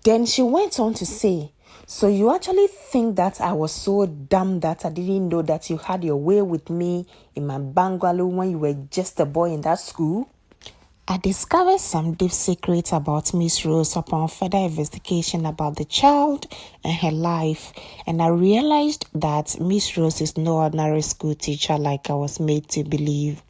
Then she went on to say, so you actually think that I was so dumb that I didn't know that you had your way with me in my bungalow when you were just a boy in that school? I discovered some deep secrets about Miss Rose upon further investigation about the child and her life, and I realized that Miss Rose is no ordinary school teacher like I was made to believe.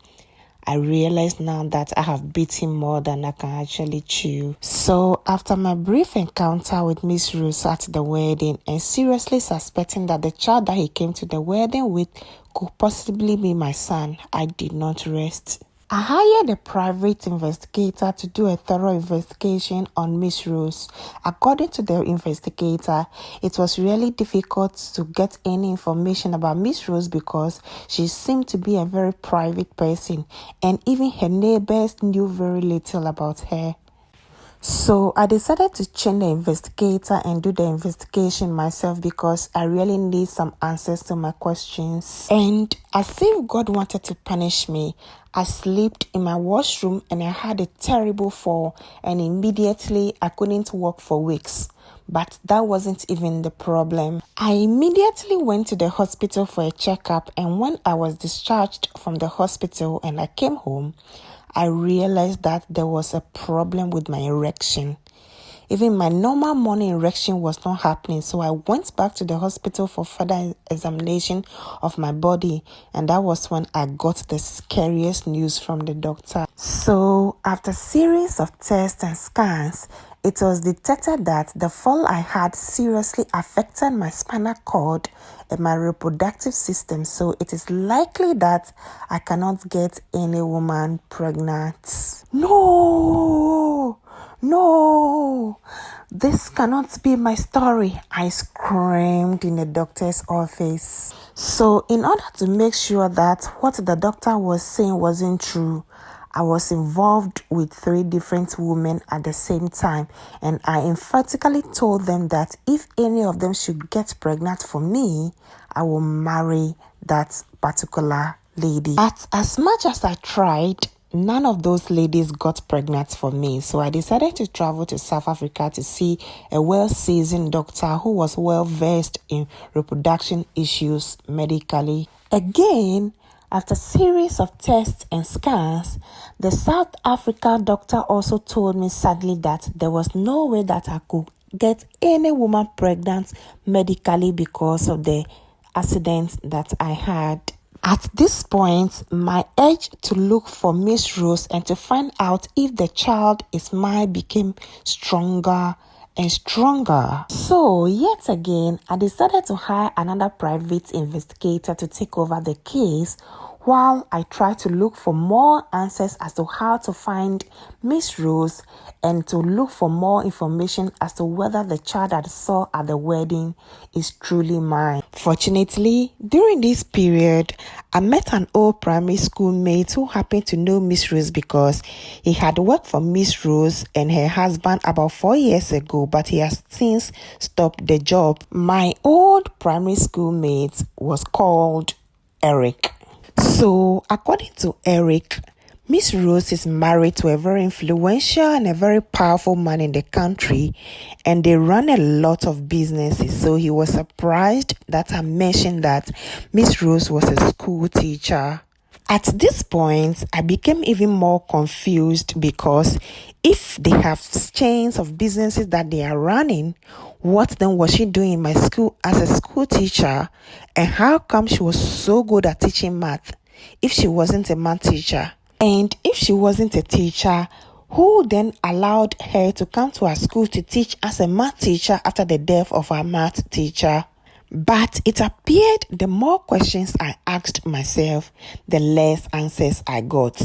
I realize now that I have beaten more than I can actually chew. So after my brief encounter with Miss Rose at the wedding and seriously suspecting that the child that he came to the wedding with could possibly be my son, I did not rest. I hired a private investigator to do a thorough investigation on Miss Rose. According to the investigator, it was really difficult to get any information about Miss Rose because she seemed to be a very private person, and even her neighbors knew very little about her. So I decided to change the investigator and do the investigation myself because I really need some answers to my questions. And as if God wanted to punish me, I slept in my washroom and I had a terrible fall, and immediately I couldn't walk for weeks. But that wasn't even the problem. I immediately went to the hospital for a checkup, and when I was discharged from the hospital and I came home, I realized that there was a problem with my erection. Even my normal morning erection was not happening, so I went back to the hospital for further examination of my body, and that was when I got the scariest news from the doctor. So after a series of tests and scans, it was detected that the fall I had seriously affected my spinal cord and my reproductive system, so it is likely that I cannot get any woman pregnant. No, this cannot be my story, I screamed in the doctor's office. So in order to make sure that what the doctor was saying wasn't true, I was involved with 3 different women at the same time, and I emphatically told them that if any of them should get pregnant for me, I will marry that particular lady. But as much as I tried, none of those ladies got pregnant for me, so I decided to travel to South Africa to see a well-seasoned doctor who was well-versed in reproduction issues medically. Again, after a series of tests and scans, the South African doctor also told me sadly that there was no way that I could get any woman pregnant medically because of the accident that I had. At this point, my urge to look for Miss Rose and to find out if the child is mine became stronger and stronger. So yet again, I decided to hire another private investigator to take over the case while I tried to look for more answers as to how to find Miss Rose and to look for more information as to whether the child I saw at the wedding is truly mine. Fortunately, during this period, I met an old primary school mate who happened to know Miss Rose because he had worked for Miss Rose and her husband about 4 years ago, but he has since stopped the job. My old primary school mate was called Eric. So, according to Eric, Miss Rose is married to a very influential and a very powerful man in the country, and they run a lot of businesses. So he was surprised that I mentioned that Miss Rose was a school teacher. At this point, I became even more confused because if they have chains of businesses that they are running, what then was she doing in my school as a school teacher? And how come she was so good at teaching math if she wasn't a math teacher? And if she wasn't a teacher, who then allowed her to come to our school to teach as a math teacher after the death of our math teacher? But it appeared the more questions I asked myself, the less answers I got.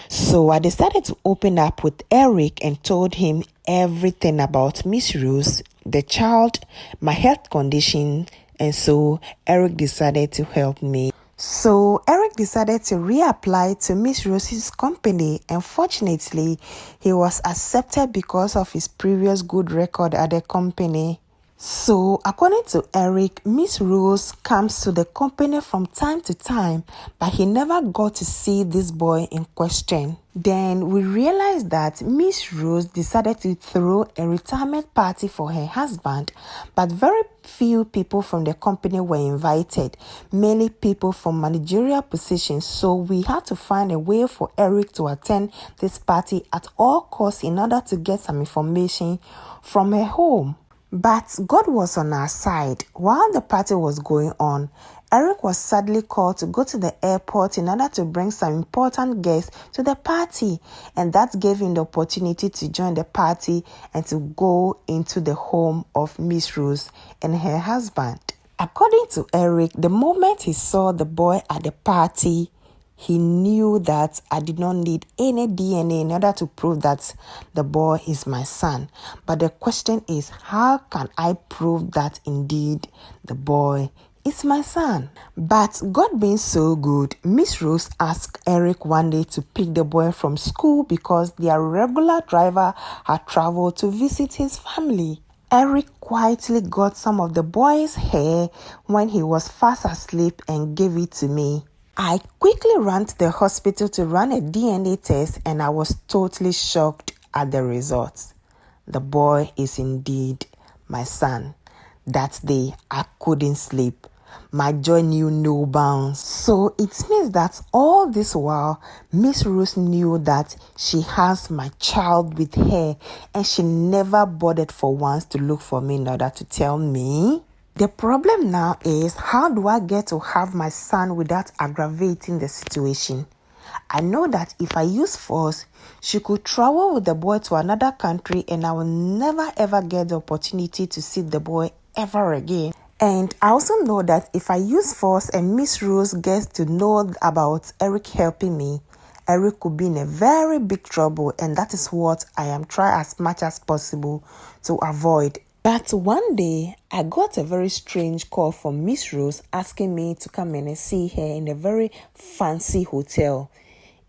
So I decided to open up with Eric and told him everything about Miss Rose, the child, my health condition, and so Eric decided to help me. So Eric decided to reapply to Miss Rose's company, and fortunately, he was accepted because of his previous good record at the company. So, according to Eric, Miss Rose comes to the company from time to time, but he never got to see this boy in question. Then we realized that Miss Rose decided to throw a retirement party for her husband, but very few people from the company were invited, mainly people from managerial positions. So we had to find a way for Eric to attend this party at all costs in order to get some information from her home. But God was on our side. While the party was going on, Eric was sadly called to go to the airport in order to bring some important guests to the party, and that gave him the opportunity to join the party and to go into the home of Miss Rose and her husband. According to Eric, the moment he saw the boy at the party, he knew that I did not need any DNA in order to prove that the boy is my son. But the question is, how can I prove that indeed the boy is my son? But God being so good, Miss Rose asked Eric one day to pick the boy from school because their regular driver had traveled to visit his family. Eric quietly got some of the boy's hair when he was fast asleep and gave it to me. I quickly ran to the hospital to run a DNA test, and I was totally shocked at the results. The boy is indeed my son. That day, I couldn't sleep. My joy knew no bounds. So it means that all this while, Miss Rose knew that she has my child with her, and she never bothered for once to look for me in order to tell me. The problem now is, how do I get to have my son without aggravating the situation? I know that if I use force, she could travel with the boy to another country and I will never ever get the opportunity to see the boy ever again. And I also know that if I use force and Miss Rose gets to know about Eric helping me, Eric could be in a very big trouble, and that is what I am trying as much as possible to avoid. But one day, I got a very strange call from Miss Rose asking me to come in and see her in a very fancy hotel.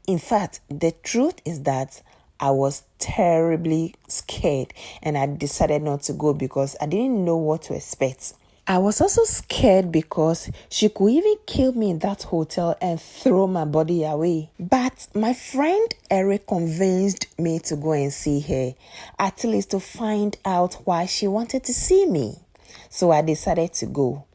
In fact, the truth is that I was terribly scared and I decided not to go because I didn't know what to expect. I was also scared because she could even kill me in that hotel and throw my body away. But my friend Eric convinced me to go and see her, at least to find out why she wanted to see me. So I decided to go.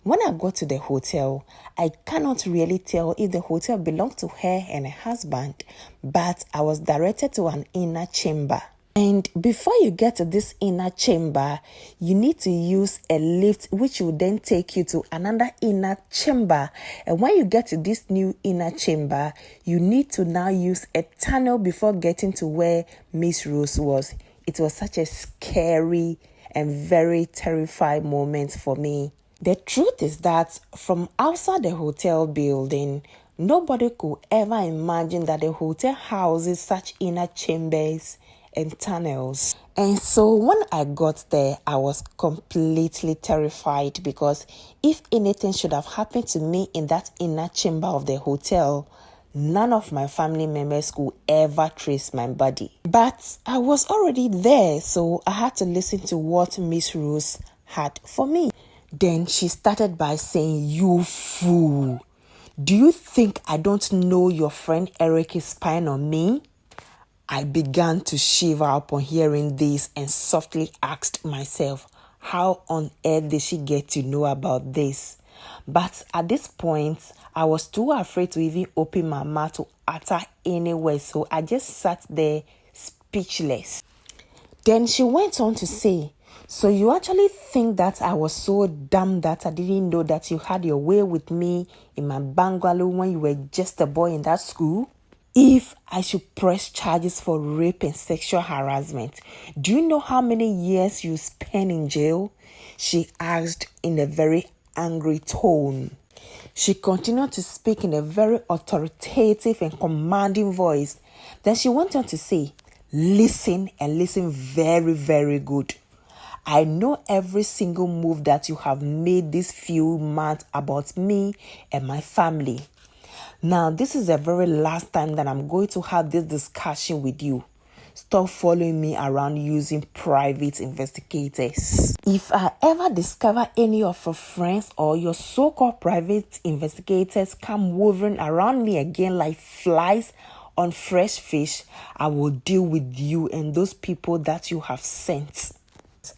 When I got to the hotel, I cannot really tell if the hotel belonged to her and her husband, but I was directed to an inner chamber. And before you get to this inner chamber, you need to use a lift which will then take you to another inner chamber. And when you get to this new inner chamber, you need to now use a tunnel before getting to where Miss Rose was. It was such a scary and very terrifying moment for me. The truth is that from outside the hotel building, nobody could ever imagine that the hotel houses such inner chambers and tunnels. And so when I got there, I was completely terrified because if anything should have happened to me in that inner chamber of the hotel, none of my family members could ever trace my body. But I was already there, so I had to listen to what Miss Rose had for me. Then she started by saying, "You fool. Do you think I don't know your friend Eric is spying on me?" I began to shiver upon hearing this and softly asked myself, how on earth did she get to know about this? But at this point, I was too afraid to even open my mouth to utter any word, so I just sat there speechless. Then she went on to say, "So you actually think that I was so dumb that I didn't know that you had your way with me in my bungalow when you were just a boy in that school? If I should press charges for rape and sexual harassment, do you know how many years you spend in jail?" She asked in a very angry tone. She continued to speak in a very authoritative and commanding voice. Then she went on to say, "Listen and listen very, very good. I know every single move that you have made these few months about me and my family. Now, this is the very last time that I'm going to have this discussion with you. stop following me around using private investigators. If I ever discover any of your friends or your so-called private investigators come hovering around me again like flies on fresh fish, I will deal with you and those people that you have sent.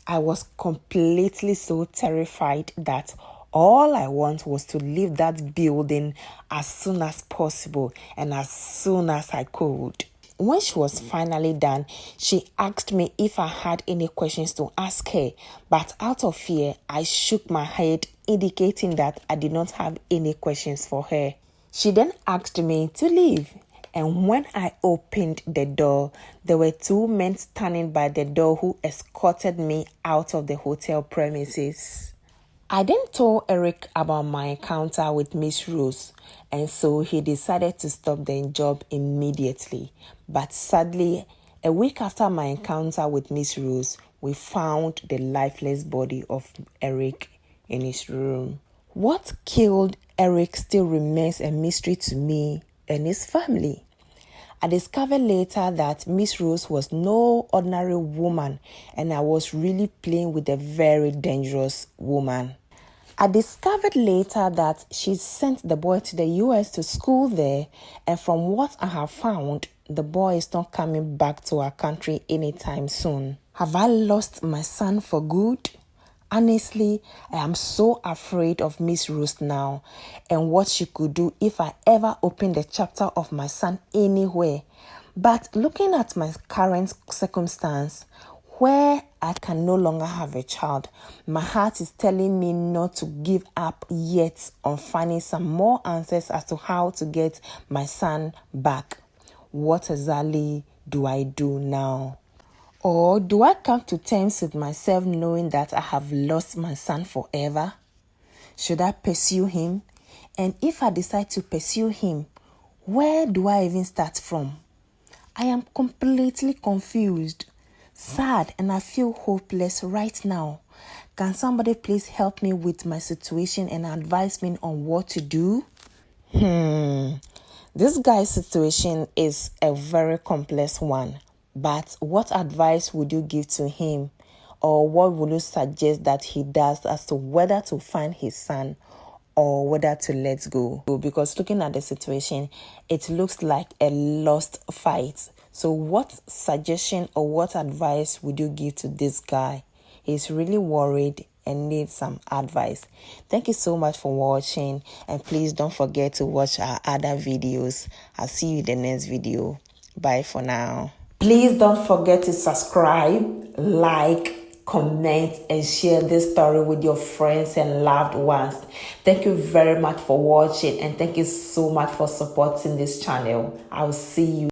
I was completely so terrified that all I want was to leave that building as soon as possible and as soon as I could. When she was finally done, she asked me if I had any questions to ask her, but out of fear, I shook my head, indicating that I did not have any questions for her. She then asked me to leave. And when I opened the door, there were two men standing by the door who escorted me out of the hotel premises. I then told Eric about my encounter with Miss Rose, and so he decided to stop the job immediately. But sadly, a week after my encounter with Miss Rose, we found the lifeless body of Eric in his room. What killed Eric still remains a mystery to me and his family. I discovered later that Miss Rose was no ordinary woman, and I was really playing with a very dangerous woman. I discovered later that she sent the boy to the US to school there, and from what I have found, the boy is not coming back to our country anytime soon. Have I lost my son for good? Honestly, I am so afraid of Miss Rose now and what she could do if I ever open the chapter of my son anywhere. But looking at my current circumstance, where I can no longer have a child, my heart is telling me not to give up yet on finding some more answers as to how to get my son back. What exactly do I do now? Or do I come to terms with myself knowing that I have lost my son forever? Should I pursue him? And if I decide to pursue him, where do I even start from? I am completely confused, sad, and I feel hopeless right now. Can somebody please help me with my situation and advise me on what to do? This guy's situation is a very complex one. But what advice would you give to him, or what would you suggest that he does as to whether to find his son or whether to let go? Because looking at the situation, it looks like a lost fight. So what suggestion or what advice would you give to this guy? He's really worried and needs some advice. Thank you so much for watching, and please don't forget to watch our other videos. I'll see you in the next video. Bye for now. Please don't forget to subscribe, like, comment, and share this story with your friends and loved ones. Thank you very much for watching, and thank you so much for supporting this channel. I'll see you